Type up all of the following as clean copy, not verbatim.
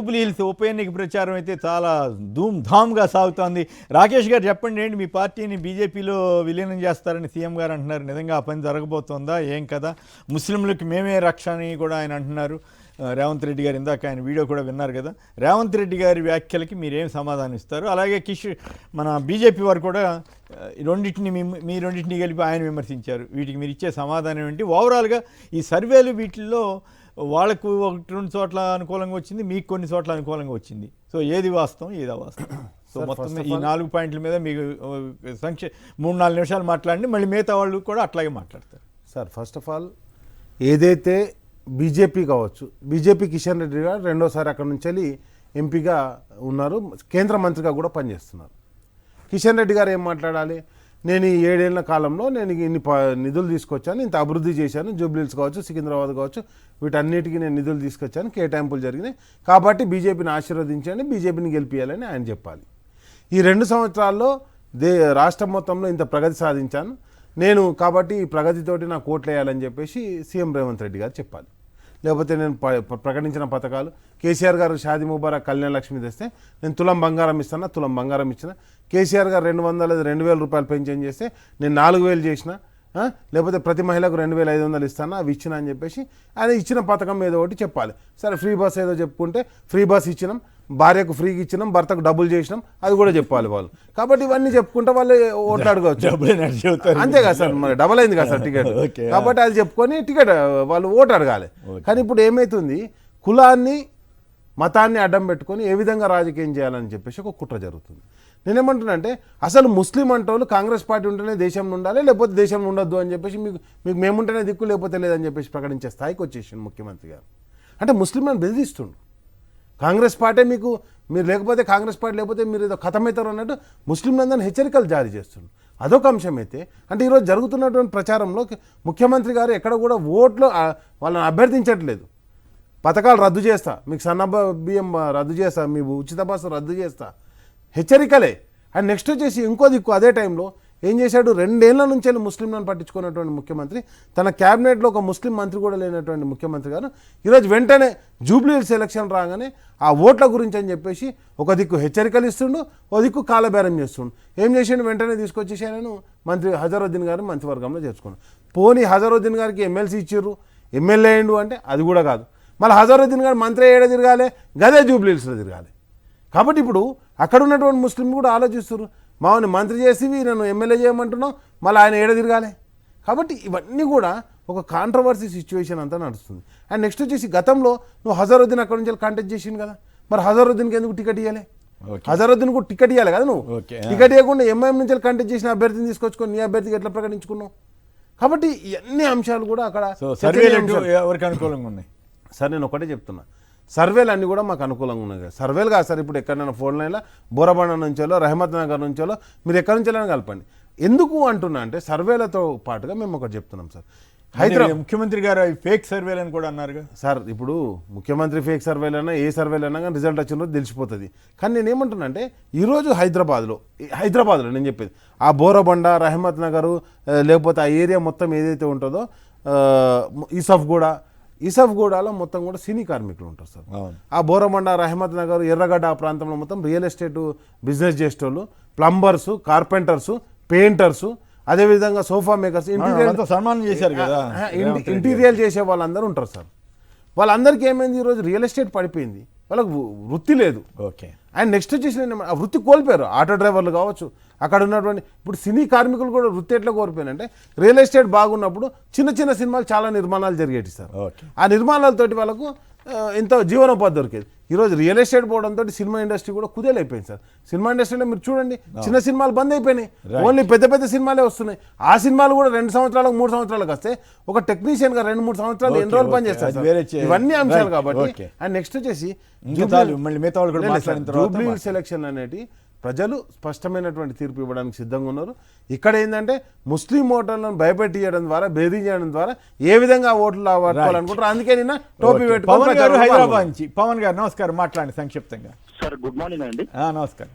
Jubilee hills ఉప ఎన్నిక ప్రచారం అయితే చాలా ధూమ్ధామ్గా సాగుతోంది. రాకేష్ గారు చెప్పండి, ఏంటి మీ పార్టీని బీజేపీలో విలీనం చేస్తారని సీఎం గారు అంటున్నారు. నిజంగా ఆ పని జరగబోతోందా ఏం కదా? ముస్లింలకు మేమే రక్ష అని కూడా ఆయన అంటున్నారు. రేవంత్ రెడ్డి గారు ఇందాక ఆయన వీడియో కూడా విన్నారు కదా. రేవంత్ రెడ్డి గారి వ్యాఖ్యలకి మీరేం సమాధానం ఇస్తారు? అలాగే మన బీజేపీ వారు కూడా మీ రెండింటిని కలిపి ఆయన విమర్శించారు. వీటికి మీరు ఇచ్చే సమాధానం ఏంటి? ఓవరాల్గా ఈ సర్వేలు వీటిల్లో వాళ్ళకు 1-2 చోట్ల అనుకూలంగా వచ్చింది, మీకు కొన్ని చోట్ల అనుకూలంగా వచ్చింది. సో ఏది వాస్తవం ఏది అవాస్తవం? సో మొత్తం ఈ 4 పాయింట్ల మీద మీకు 3-4 నిమిషాలు మాట్లాడండి, మళ్ళీ మిగతా వాళ్ళు కూడా అట్లాగే మాట్లాడతారు. సార్, ఫస్ట్ ఆఫ్ ఆల్ ఏదైతే బీజేపీ కావచ్చు, బీజేపీ కిషన్ రెడ్డి గారు రెండోసారి అక్కడ నుంచి వెళ్ళి ఎంపీగా ఉన్నారు, కేంద్ర మంత్రిగా కూడా పనిచేస్తున్నారు. కిషన్ రెడ్డి గారు ఏం మాట్లాడాలి? నేను ఈ 7 ఏళ్ల కాలంలో నేను ఇన్ని నిధులు తీసుకొచ్చాను, ఇంత అభివృద్ధి చేశాను, జూబ్లీ హిల్స్ కావచ్చు, సికింద్రాబాద్ కావచ్చు, వీటన్నిటికీ నేను నిధులు తీసుకొచ్చాను, కేటాయింపులు జరిగినాయి, కాబట్టి బీజేపీని ఆశీర్వదించండి, బీజేపీని గెలిపియాలని ఆయన చెప్పాలి. ఈ 2 సంవత్సరాల్లో రాష్ట్రం మొత్తంలో ఇంత ప్రగతి సాధించాను నేను, కాబట్టి ఈ ప్రగతితోటి నాకు ఓట్లు వేయాలని చెప్పేసి సీఎం రేవంత్ రెడ్డి గారు చెప్పాలి. లేకపోతే నేను ప్రకటించిన పథకాలు, కేసీఆర్ గారు షాదీ ముబారక్ కళ్యాణ లక్ష్మి తెస్తే నేను తులం బంగారం ఇస్తాను, తులం బంగారం ఇచ్చిన. కేసీఆర్ గారు 2,000 రూపాయలు పెన్షన్ చేస్తే నేను 4,000 చేసిన. లేకపోతే ప్రతి మహిళకు 2,500 ఇస్తాను, అవి ఇచ్చిన అని చెప్పేసి ఆయన ఇచ్చిన పథకం ఏదో ఒకటి చెప్పాలి. సరే, ఫ్రీ బస్ ఏదో చెప్పుకుంటే ఫ్రీ బస్ ఇచ్చినాం, భార్యకు ఫ్రీగా ఇచ్చినాం, భర్తకు డబ్బులు చేసినాం, అది కూడా చెప్పాలి వాళ్ళు. కాబట్టి ఇవన్నీ చెప్పుకుంటే వాళ్ళు ఓట్లు అడగవచ్చు. అంతే కదా సార్, మరి డబల్ అయింది కదా సార్ టికెట్. కాబట్టి అది చెప్పుకొని టికెట్ వాళ్ళు ఓటు అడగాలి. కానీ ఇప్పుడు ఏమవుతుంది, కులాన్ని మతాన్ని అడ్డం పెట్టుకొని ఏ విధంగా రాజకీయం చేయాలని చెప్పేసి ఒక కుట్ర జరుగుతుంది. నేనేమంటున్నా అంటే, అసలు ముస్లిం అంటోళ్ళు కాంగ్రెస్ పార్టీ ఉంటేనే దేశంలో ఉండాలి, లేకపోతే దేశంలో ఉండొద్దు అని చెప్పేసి మీకు మేముంటేనే దిక్కు, లేకపోతే లేదని చెప్పేసి ప్రకటించే స్థాయికి వచ్చేసింది ముఖ్యమంత్రి గారు. అంటే ముస్లింలను బెదిరిస్తుండు. కాంగ్రెస్ పార్టీ మీరు లేకపోతే కాంగ్రెస్ పార్టీ లేకపోతే మీరు ఏదో ఖతమవుతారు అన్నట్టు ముస్లింలందరినీ హెచ్చరికలు జారీ చేస్తుండ్రు. అదొక అంశం అయితే, అంటే ఈరోజు జరుగుతున్నటువంటి ప్రచారంలో ముఖ్యమంత్రి గారు ఎక్కడ కూడా ఓట్లు వాళ్ళని అభ్యర్థించట్లేదు. పథకాలు రద్దు చేస్తా, మీకు బియ్యం రద్దు చేస్తా, మీ ఉచిత బస్సు రద్దు చేస్తా, హెచ్చరికలే. అండ్ నెక్స్ట్ వచ్చేసి ఇంకో దిక్కు అదే టైంలో ఏం చేశాడు, 2 ఏళ్ల నుంచి వెళ్ళి ముస్లింలను పట్టించుకున్నటువంటి ముఖ్యమంత్రి, తన క్యాబినెట్లో ఒక ముస్లిం మంత్రి కూడా లేనటువంటి ముఖ్యమంత్రి గారు ఈరోజు వెంటనే జూబ్లీ హిల్స్ ఎలక్షన్ రాగానే ఆ ఓట్ల గురించి అని చెప్పేసి ఒక దిక్కు హెచ్చరికలు ఇస్తుండు, ఒక దిక్కు కాలబేరం చేస్తుండు. ఏం చేసిండు, వెంటనే తీసుకొచ్చేసి ఆయనను మంత్రి హజరుద్దీన్ గారిని మంత్రివర్గంలో చేర్చుకున్నాడు. పోనీ హజరుద్దీన్ గారికి ఎమ్మెల్సీ ఇచ్చిర్రు, ఎమ్మెల్యే అయ్యిండు అంటే అది కూడా కాదు. మళ్ళీ హజరుద్దీన్ గారు మంత్రి ఏడ తిరగాలి, గదే జూబ్లీ హిల్స్లో తిరగాలి. కాబట్టి ఇప్పుడు అక్కడ ఉన్నటువంటి ముస్లిం కూడా ఆలోచిస్తారు, మామని మంత్రి చేసి నన్ను ఎమ్మెల్యే చేయమంటున్నావు, మళ్ళీ ఆయన ఏడ తిరగాలి. కాబట్టి ఇవన్నీ కూడా ఒక కాంట్రవర్సీ సిచ్యువేషన్ అంతా నడుస్తుంది. అండ్ నెక్స్ట్ వచ్చేసి గతంలో నువ్వు హజరుద్దీన్ అక్కడ నుంచి కాంటాక్ట్ చేసింది కదా, మరి హజరుద్దీన్కి ఎందుకు టికెట్ ఇవ్వాలి? హజరుద్దీన్ కూడా టికెట్ ఇవ్వాలి కదా, నువ్వు టికెట్ ఇవ్వకుండా ఎంఐఎం నుంచి కాంటాక్ట్ చేసిన అభ్యర్థిని తీసుకొచ్చుకొని నీ అభ్యర్థికి ఎట్లా ప్రకటించుకున్నావు? కాబట్టి ఇవన్నీ అంశాలు కూడా అక్కడ ఎవరికి అనుకూలంగా ఉన్నాయి. సార్, నేను ఒకటే చెప్తున్నా, సర్వేలు అన్నీ కూడా మాకు అనుకూలంగా ఉన్నాయి కదా. సర్వేలు కాదు సార్, ఇప్పుడు ఎక్కడైనా ఫోన్ లైన్లో బోరబండ నుంచో రహమత్ నగర్ నుంచో మీరు ఎక్కడి నుంచో కలపండి. ఎందుకు అంటున్నా అంటే, సర్వేలతో పాటుగా మేము ఒకటి చెప్తున్నాం సార్. హైదరాబాద్ ముఖ్యమంత్రి గారు ఫేక్ సర్వేలు అని కూడా అన్నారు సార్. ఇప్పుడు ముఖ్యమంత్రి ఫేక్ సర్వేలైనా ఏ సర్వేలైనా కానీ రిజల్ట్ వచ్చిన రోజు తెలిసిపోతుంది. కానీ నేను ఏమంటున్నా అంటే, ఈరోజు హైదరాబాద్లో నేను చెప్పేది ఆ బోరబండ, రహమత్ నగరు, లేకపోతే ఆ ఏరియా మొత్తం ఏదైతే ఉంటుందో, ఈసఫ్గూడలో మొత్తం కూడా సినీ కార్మికులు ఉంటారు సార్. ఆ బోరమండ, రహమత్ నగర్, ఎర్రగడ్డ ఆ ప్రాంతంలో మొత్తం రియల్ ఎస్టేట్ బిజినెస్ చేసేటోళ్ళు, ప్లంబర్సు, కార్పెంటర్సు, పెయింటర్సు, అదేవిధంగా సోఫా మేకర్స్, ఇంటీరియర్ చేసే వాళ్ళందరూ ఉంటారు సార్. వాళ్ళందరికీ ఏమైంది, ఈరోజు రియల్ ఎస్టేట్ పడిపోయింది, వాళ్ళకు వృత్తి లేదు. అండ్ నెక్స్ట్ వచ్చేసి ఆ వృత్తి కోల్పోయారు. ఆటో డ్రైవర్లు కావచ్చు, అక్కడ ఉన్నటువంటి ఇప్పుడు సినీ కార్మికులు కూడా వృత్తి ఎట్లా కోల్పోయారంటే, రియల్ ఎస్టేట్ బాగున్నప్పుడు చిన్న చిన్న సినిమాలు చాలా నిర్మాణాలు జరిగేటి సార్. ఆ నిర్మాణాలతోటి వాళ్ళకు ఎంతో జీవనోపాధి దొరికేది. ఈరోజు రియల్ ఎస్టేట్ పోవడంతో సినిమా ఇండస్ట్రీ కూడా కుదేలైపోయింది సార్. సినిమా ఇండస్ట్రీలో మీరు చూడండి, చిన్న సినిమాలు బంద్ అయిపోయినాయి, ఓన్లీ పెద్ద పెద్ద సినిమాలే వస్తున్నాయి. ఆ సినిమాలు కూడా 2 సంవత్సరాలకు 3 సంవత్సరాలకు వస్తే ఒక టెక్నీషియన్గా 2-3 సంవత్సరాలు ఎన్ని రోజులు పనిచేస్తారు. ఇవన్నీ అంశాలు కాబట్టి. అండ్ నెక్స్ట్ వచ్చేసి జూబ్లీ హిల్స్ ఎలక్షన్ అనేటి ప్రజలు స్పష్టమైనటువంటి తీర్పు ఇవ్వడానికి సిద్ధంగా ఉన్నారు. ఇక్కడ ఏంటంటే ముస్లిం ఓటర్లను భయపెట్టియడం ద్వారా, బెదిరించడం ద్వారా ఏ విధంగా ఓట్లు పట్టుకోవాలనుకుంటారు. అందుకే నిన్న టోపీ పెట్టుకోవాలి. హైదరాబాద్ నుంచి పవన్ గారు నమస్కారం, మాట్లాడండి సంక్షిప్తంగా. సార్, గుడ్ మార్నింగ్ అండి. నమస్కారం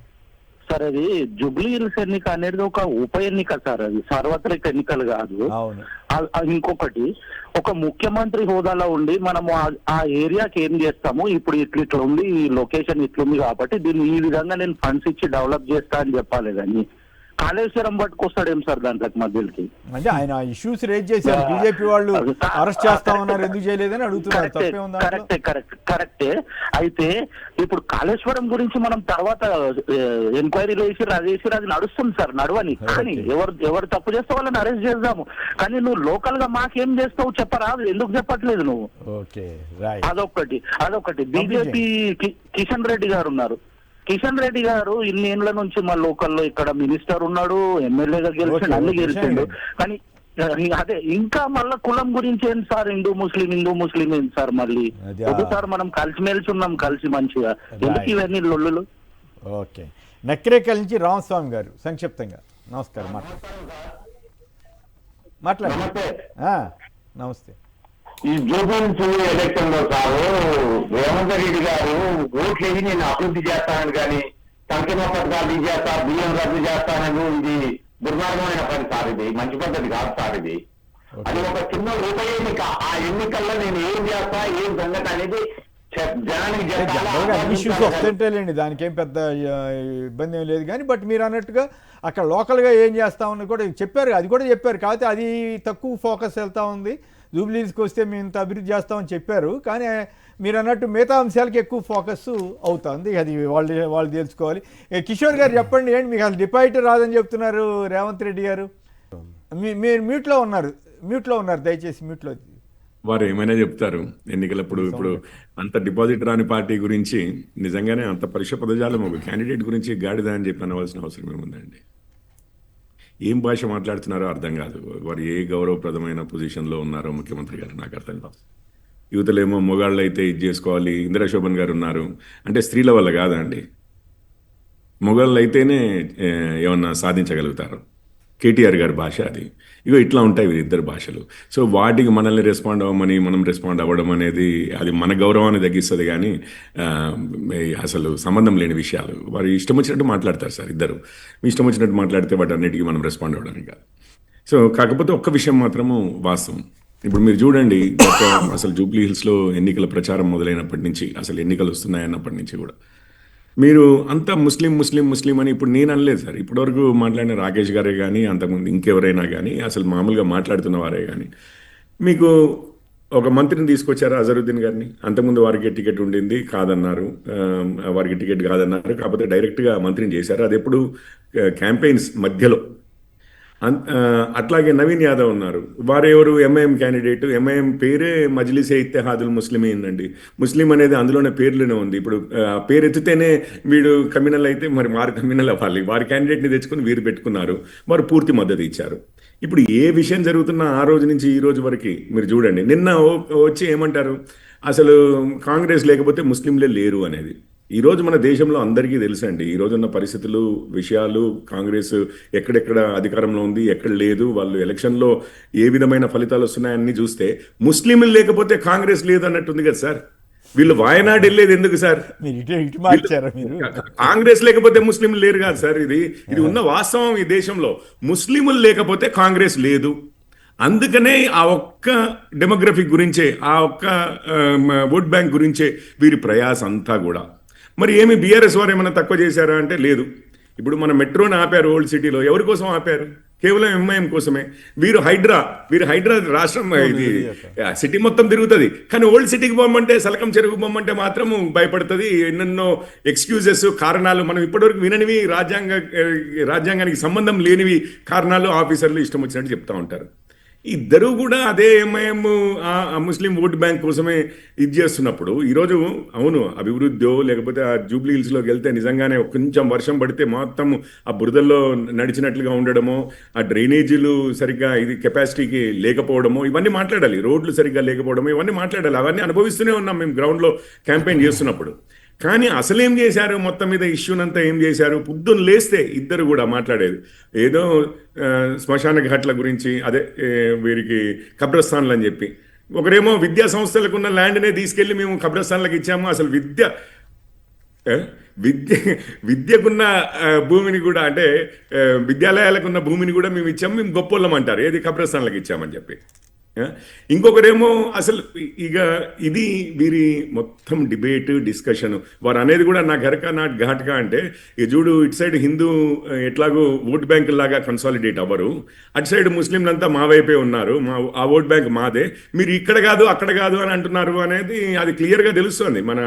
సార్ అది జూబ్లీ హిల్స్ ఎన్నిక అనేది ఒక ఉప ఎన్నిక సార్, అది సార్వత్రిక ఎన్నికలు కాదు. అవును. ఇంకొకటి, ఒక ముఖ్యమంత్రి హోదాలో ఉండి మనము ఆ ఏరియాకి ఏం చేస్తాము, ఇప్పుడు ఇట్లా ఉంది, ఈ లొకేషన్ ఇట్లుంది కాబట్టి దీన్ని ఈ విధంగా నేను ఫండ్స్ ఇచ్చి డెవలప్ చేస్తా అని చెప్పాలి. కానీ కాళేశ్వరం పట్టుకొస్తాడేం సార్ దాంట్లోకి మధ్యలోకి? అంటే ఆయన ఇష్యూస్ రేజ్ చేశారు, బీజేపీ వాళ్ళు అరెస్ట్ చేస్తామన్నారు, ఎందుకు చేయలేదని అడుగుతున్నారు. తప్పే ఉందా? కరెక్టే. అయితే ఇప్పుడు కాళేశ్వరం గురించి మనం తర్వాత ఎంక్వైరీలు వేసి అది నడుస్తుంది సార్, నడవని. కానీ ఎవరు తప్పు చేస్తే వాళ్ళని అరెస్ట్ చేద్దాము. కానీ నువ్వు లోకల్ గా మాకేం చేస్తావు చెప్పరా, ఎందుకు చెప్పట్లేదు నువ్వు? అదొకటి. బీజేపీ కిషన్ రెడ్డి గారు ఉన్నారు. కిషన్ రెడ్డి గారు ఇన్ని ఏళ్ల నుంచి మా లోకల్లో ఇక్కడ మినిస్టర్ ఉన్నాడు, ఎమ్మెల్యేగా గెలిచిండు, అన్ని గెలిచిండు. కానీ అదే ఇంకా మళ్ళా కులం గురించి ఏంటి సార్, హిందూ ముస్లిం ఏంటి సార్? మళ్ళీ వద్దు సార్, మనం కలిసిమెలిసి ఉన్నాం, కలిసి మంచిగా, ఎందుకు ఇవన్నీ లొల్లులు? ఓకే. నక్రేకల్ నుంచి రామస్వామి గారు సంక్షిప్తంగా. నమస్కారం, మాట్లాడండి. నమస్తే. ఈ జూబ్లీహిల్స్ ఎలక్షన్ లో సారు రేవంత్ రెడ్డి గారు ఓట్లు వేసి నేను అభివృద్ధి చేస్తానని కానీ సంక్షేమ పథకాలు తీసేస్తా, బియ్యం రద్దు చేస్తానని, ఇది దుర్మార్గమైన పని సార్, ఇది మంచి పద్ధతి కాదు సార్. ఇది అది ఒక చిన్న రూపాయి ఎన్నిక. ఆ ఎన్నికల్లో నేను ఏం చేస్తా, ఏం సంగతి అనేది జనానికి ఇష్యూస్ వస్తుంటేలేండి, దానికి ఏం పెద్ద ఇబ్బంది ఏం లేదు. కానీ బట్ మీరు అన్నట్టుగా అక్కడ లోకల్గా ఏం చేస్తామని కూడా చెప్పారు, అది కూడా చెప్పారు. కాకపోతే అది తక్కువ ఫోకస్ వెళ్తూ ఉంది. జూబ్లీ హిల్స్కి వస్తే మేము ఇంత అభివృద్ధి చేస్తామని చెప్పారు, కానీ మీరు అన్నట్టు మిగతా అంశాలకు ఎక్కువ ఫోకస్ అవుతుంది. అది వాళ్ళు తెలుసుకోవాలి. కిషోర్ గారు చెప్పండి, ఏంటి మీకు అసలు డిపాజిట్ రాదని చెప్తున్నారు రేవంత్ రెడ్డి గారు? మీరు మ్యూట్లో ఉన్నారు, దయచేసి మ్యూట్లో. వారు ఏమైనా చెప్తారు ఎన్నికలప్పుడు. ఇప్పుడు అంత డిపాజిట్ రాని పార్టీ గురించి నిజంగానే అంత పరుష పదజాలం ఒక క్యాండిడేట్ గురించి గాడిద అని చెప్పి అనవలసిన అవసరం ఏముందండి? ఏం భాష మాట్లాడుతున్నారో అర్థం కాదు. వారు ఏ గౌరవప్రదమైన పొజిషన్లో ఉన్నారో ముఖ్యమంత్రి గారు నాకు అర్థం కాదు. యువతలేమో మొగాళ్ళు అయితే ఇది చేసుకోవాలి. ఇందిరాశోభన్ గారు ఉన్నారు అంటే స్త్రీల వల్ల కాదా అండి? మొగాళ్ళు అయితేనే ఏమన్నా సాధించగలుగుతారు. కేటీఆర్ గారి భాష అది. ఇగో ఇట్లా ఉంటాయి వీరిద్దరు భాషలు. సో వాటికి మనల్ని రెస్పాండ్ అవ్వమని మనం రెస్పాండ్ అవ్వడం అనేది అది మన గౌరవాన్ని తగ్గిస్తుంది. కానీ అసలు సంబంధం లేని విషయాలు వారు ఇష్టం వచ్చినట్టు మాట్లాడతారు సార్. ఇద్దరు ఇష్టం వచ్చినట్టు మాట్లాడితే వాటి అన్నిటికీ మనం రెస్పాండ్ అవ్వడానికి కాదు. సో కాకపోతే ఒక్క విషయం మాత్రము వాస్తవం. ఇప్పుడు మీరు చూడండి, అసలు జూబ్లీ హిల్స్లో ఎన్నికల ప్రచారం మొదలైనప్పటి నుంచి, అసలు ఎన్నికలు వస్తున్నాయన్నప్పటి నుంచి కూడా మీరు అంతా ముస్లిం అని ఇప్పుడు నేను అనలేదు సార్. ఇప్పటివరకు మాట్లాడిన రాకేష్ గారే కానీ, అంతకుముందు ఇంకెవరైనా కానీ, అసలు మామూలుగా మాట్లాడుతున్న వారే కానీ, మీకు ఒక మంత్రిని తీసుకొచ్చారు అజరుద్దీన్ గారిని. అంతకుముందు వారికి టికెట్ ఉండింది, కాదన్నారు. వారికి టికెట్ కాదన్నారు, కాకపోతే డైరెక్ట్గా మంత్రిని చేశారు. అది ఎప్పుడు క్యాంపెయిన్స్ మధ్యలో. అట్లాగే నవీన్ యాదవ్ ఉన్నారు. వారెవరు? MIM candidate. ఎంఐఎం పేరే మజ్లిసే ఇత్తెహాదుల్ ముస్లిమీన్ అండి. ముస్లిం అనేది అందులోనే పేర్లోనే ఉంది. ఇప్పుడు పేరు ఎత్తితేనే వీడు కమ్యూనల్ అయితే మరి వారు కమ్యూనల్ అవ్వాలి. వారి క్యాండిడేట్ని తెచ్చుకుని వీరు పెట్టుకున్నారు. వారు పూర్తి మద్దతు ఇచ్చారు. ఇప్పుడు ఏ విషయం జరుగుతున్నా ఆ రోజు నుంచి ఈ రోజు వరకు మీరు చూడండి. నిన్న వచ్చి ఏమంటారు, అసలు కాంగ్రెస్ లేకపోతే ముస్లింలే లేరు అనేది. ఈరోజు మన దేశంలో అందరికీ తెలుసండి, ఈరోజున్న పరిస్థితులు, విషయాలు, కాంగ్రెస్ ఎక్కడెక్కడ అధికారంలో ఉంది, ఎక్కడ లేదు, వాళ్ళు ఎలక్షన్లో ఏ విధమైన ఫలితాలు వస్తున్నాయని చూస్తే ముస్లింలు లేకపోతే కాంగ్రెస్ లేదు అన్నట్టుంది కదా సార్. వీళ్ళు వాయనాడు వెళ్ళేది ఎందుకు సార్? కాంగ్రెస్ లేకపోతే ముస్లింలు లేరు కాదు సార్. ఇది ఉన్న వాస్తవం. ఈ దేశంలో ముస్లింలు లేకపోతే కాంగ్రెస్ లేదు. అందుకనే ఆ ఒక్క డెమోగ్రఫిక్ గురించే, ఆ ఒక్క ఓట్ బ్యాంక్ గురించే వీరి ప్రయాస అంతా కూడా. మరి ఏమి బీఆర్ఎస్ వారు ఏమైనా తక్కువ చేశారా అంటే లేదు. ఇప్పుడు మన మెట్రోని ఆపారు ఓల్డ్ సిటీలో. ఎవరి కోసం ఆపారు? కేవలం ఎంఐఎం కోసమే. వీరు హైడ్రా రాష్ట్రం, ఇది సిటీ మొత్తం తిరుగుతుంది. కానీ ఓల్డ్ సిటీకి పోమంటే, సలకం చెరుకు పోమంటే మాత్రం భయపడుతుంది. ఎన్నెన్నో ఎక్స్క్యూజెస్, కారణాలు మనం ఇప్పటివరకు విననివి, రాజ్యాంగానికి సంబంధం లేనివి కారణాలు ఆఫీసర్లు ఇష్టం వచ్చినట్టు చెప్తా ఉంటారు. ఇద్దరు కూడా అదే ఎంఐఎం ముస్లిం ఓట్ బ్యాంక్ కోసమే ఇది చేస్తున్నప్పుడు ఈరోజు అవును అభివృద్ధి లేకపోతే ఆ జూబ్లీ హిల్స్లోకి వెళ్తే నిజంగానే కొంచెం వర్షం పడితే మొత్తం ఆ బురదల్లో నడిచినట్లుగా ఉండడమో, ఆ డ్రైనేజీలు సరిగ్గా ఇది కెపాసిటీకి లేకపోవడమో, ఇవన్నీ మాట్లాడాలి. రోడ్లు సరిగ్గా లేకపోవడమో ఇవన్నీ మాట్లాడాలి. అవన్నీ అనుభవిస్తూనే ఉన్నాం మేము గ్రౌండ్లో క్యాంపెయిన్ చేస్తున్నప్పుడు. కానీ అసలేం చేశారు, మొత్తం మీద ఇష్యూనంతా ఏం చేశారు? పొద్దున్న లేస్తే ఇద్దరు కూడా మాట్లాడేది ఏదో శ్మశాన ఘాట్ల గురించి, అదే వీరికి కబ్రస్థాన్లు అని చెప్పి. ఒకరేమో విద్యా సంస్థలకు ఉన్న ల్యాండ్నే తీసుకెళ్ళి మేము కబ్రస్థాన్లకు ఇచ్చాము. అసలు ఆ, విద్య విద్యకున్న భూమిని కూడా అంటే విద్యాలయాలకు ఉన్న భూమిని కూడా మేము ఇచ్చాము, మేము గొప్పోళ్ళం అంటారు, ఏది కబ్రస్థాన్లకు ఇచ్చామని చెప్పి. ఆ, ఇంకొకరేమో అసలు ఇక ఇది వీరి మొత్తం డిబేట్ డిస్కషన్, వారు అనేది కూడా నా ఘరక నా ఘాట్గా అంటే ఈ చూడు ఇటు సైడ్ హిందూ ఎట్లాగో ఓట్ బ్యాంక్ లాగా కన్సాలిడేట్ అవ్వరు, అటు సైడ్ ముస్లింలంతా మా వైపే ఉన్నారు, ఆ ఓట్ బ్యాంక్ మాదే, మీరు ఇక్కడ కాదు అక్కడ కాదు అని అంటున్నారు అనేది అది క్లియర్గా తెలుస్తుంది. మన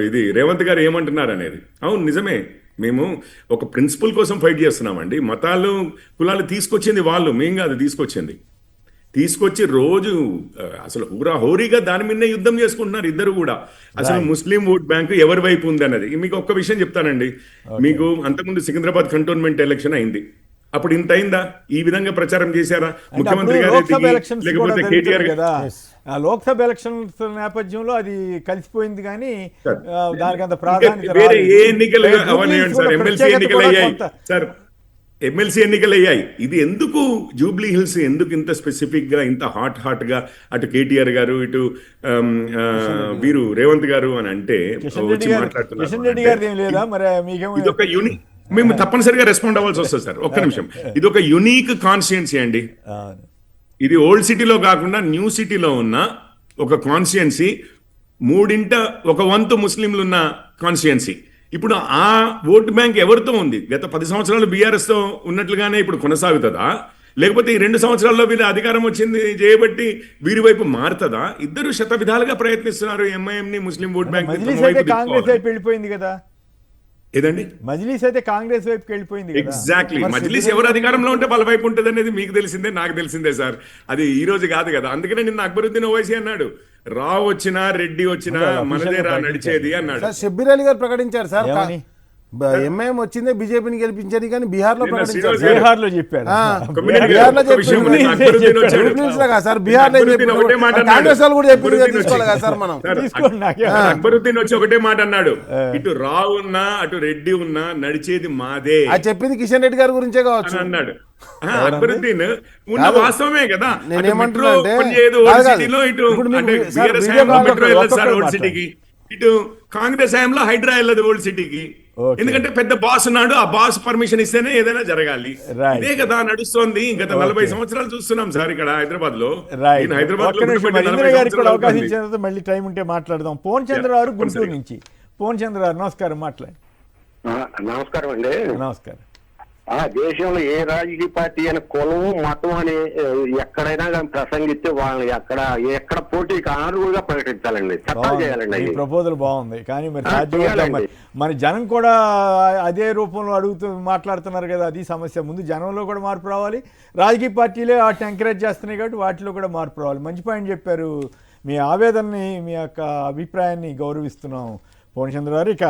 ఇది రేవంత్ గారు ఏమంటున్నారు అనేది. అవును నిజమే, మేము ఒక ప్రిన్సిపల్ కోసం ఫైట్ చేస్తున్నామండి. మతాలు కులాలు తీసుకొచ్చింది వాళ్ళు, మేము కాదు తీసుకొచ్చి రోజు అసలు హోరీగా దాని మీదనే యుద్ధం చేసుకుంటున్నారు ఇద్దరు కూడా. అసలు ముస్లిం ఓట్ బ్యాంకు ఎవరి వైపు ఉంది అన్నది మీకు ఒక్క విషయం చెప్తానండి. మీకు అంతకుముందు సికింద్రాబాద్ కంటోన్మెంట్ ఎలక్షన్ అయింది, అప్పుడు ఇంత అయిందా? ఈ విధంగా ప్రచారం చేశారా ముఖ్యమంత్రి గారు లేకపోతే కేటీఆర్ కదా? లోక్సభ ఎలక్షన్స్ నేపథ్యంలో అది కలిసిపోయింది, కానీ దానికి అంత ప్రాధాన్యత వేరే ఏ ఎన్నికలు అవనివ్వండి సార్, ఎమ్మెల్సీ ఎన్నికలు అయ్యాయి సార్, ఎమ్మెల్సీ ఎన్నికలు అయ్యాయి. ఇది ఎందుకు జూబ్లీ హిల్స్ ఎందుకు ఇంత స్పెసిఫిక్ గా ఇంత హాట్ గా అటు కేటీఆర్ గారు ఇటు వీరు రేవంత్ గారు అని అంటే వచ్చి మాట్లాడుతున్నారు. ఇది ఒక యూనిక్, మేము తప్పనిసరిగా రెస్పాండ్ అవ్వాల్సి వస్తుంది సార్. ఒక్క నిమిషం, ఇది ఒక యునీక్ కాన్స్టిట్యున్సీ అండి. ఇది ఓల్డ్ సిటీలో కాకుండా న్యూ సిటీలో ఉన్న ఒక కాన్స్టిట్యున్సీ, 1/3 ముస్లింలు ఉన్న కాన్స్టిట్యున్సీ. ఇప్పుడు ఆ ఓటు బ్యాంక్ ఎవరితో ఉంది? గత 10 సంవత్సరాలు బీఆర్ఎస్తో ఉన్నట్లుగానే ఇప్పుడు కొనసాగుతుందా, లేకపోతే ఈ 2 సంవత్సరాల్లో వీళ్ళ అధికారం వచ్చింది చేయబట్టి వీరి వైపు మారుతుందా? ఇద్దరు శతవిధాలుగా ప్రయత్నిస్తున్నారు ఎంఐఎంని ముస్లిం ఓట్ బ్యాంక్. కాంగ్రెస్ వైపు వెళ్ళిపోయింది కదా ఏదండి? మజ్లిస్ అయితే కాంగ్రెస్ వైపుకి వెళ్ళిపోయింది. ఎగ్జాక్ట్లీ, మజ్లిస్ ఎవరు అధికారంలో ఉంటే వాళ్ళ వైపు ఉంటుంది అనేది మీకు తెలిసిందే, నాకు తెలిసిందే సార్. అది ఈ రోజు కాదు కదా. అందుకనే నిన్న అక్బరుద్దీన్ ఓవైసీ అన్నాడు, రావు వచ్చినా రెడ్డి వచ్చినా మనదే రా నడిచేది అన్నాడు. షబ్బీర్ అలీ గారు ప్రకటించారు సార్, ఎంఐఎం వచ్చిందే బీజేపీని గెలిపించని, కానీ బీహార్ లో ప్రకటించారు. బీహార్ లో చెప్పారు, కాంగ్రెస్ వాళ్ళు కూడా చెప్పారు, తీసుకోవాలి కదా సార్ మనం. అక్బరుద్దీన్ వచ్చి ఒకటే మాట అన్నాడు, ఇటు రావు ఉన్నా అటు రెడ్డి ఉన్నా నడిచేది మాదే. అది చెప్పింది కిషన్ రెడ్డి గారి గురించే కావచ్చు అన్నాడు. అక్బరుద్దీన్ ఉన్న వాస్తవమే కదా. నేనేమంటున్నా ఇటు కాంగ్రెస్ హయాంలో హైడ్రా వెళ్ళదు ఓల్డ్ సిటీకి, ఎందుకంటే పెద్ద బాస్ ఉన్నాడు, ఆ బాస్ పర్మిషన్ ఇస్తేనే ఏదైనా జరగాలి. ఇదే కదా నడుస్తోంది. గత 40 సంవత్సరాలు చూస్తున్నాం సార్ ఇక్కడ హైదరాబాద్ లో. అవకాశం ఇచ్చిన మళ్ళీ టైం ఉంటే మాట్లాడదాం. పోన్ చంద్ర గారు గుంటూరు నుంచి. పోన్ చంద్ర గారు నమస్కారం, మాట్లాడి. నమస్కారం అండి. నమస్కారం. దేశంలో ఏ రాజకీయ పార్టీ అని కులం మతం అని ఎక్కడైనా కానీ ప్రసంగిస్తే వాళ్ళని ఎక్కడ పోటీకి అనర్హులుగా ప్రకటించాలండి, చట్టాలు చేయాలండి. ఈ ప్రపోజల్ బాగుంది, కానీ మరి సాధ్యమవుతుంది. మన జనం కూడా అదే రూపంలో అడుగుతూ మాట్లాడుతున్నారు కదా, అది సమస్య. ముందు జనంలో కూడా మార్పు రావాలి, రాజకీయ పార్టీలే వాటిని ఎంకరేజ్ చేస్తున్నాయి కాబట్టి వాటిలో కూడా మార్పు రావాలి. మంచి పాయింట్ చెప్పారు. మీ ఆవేదనని, మీ యొక్క అభిప్రాయాన్ని గౌరవిస్తున్నాం పోన్ చంద్ర గారు. ఇక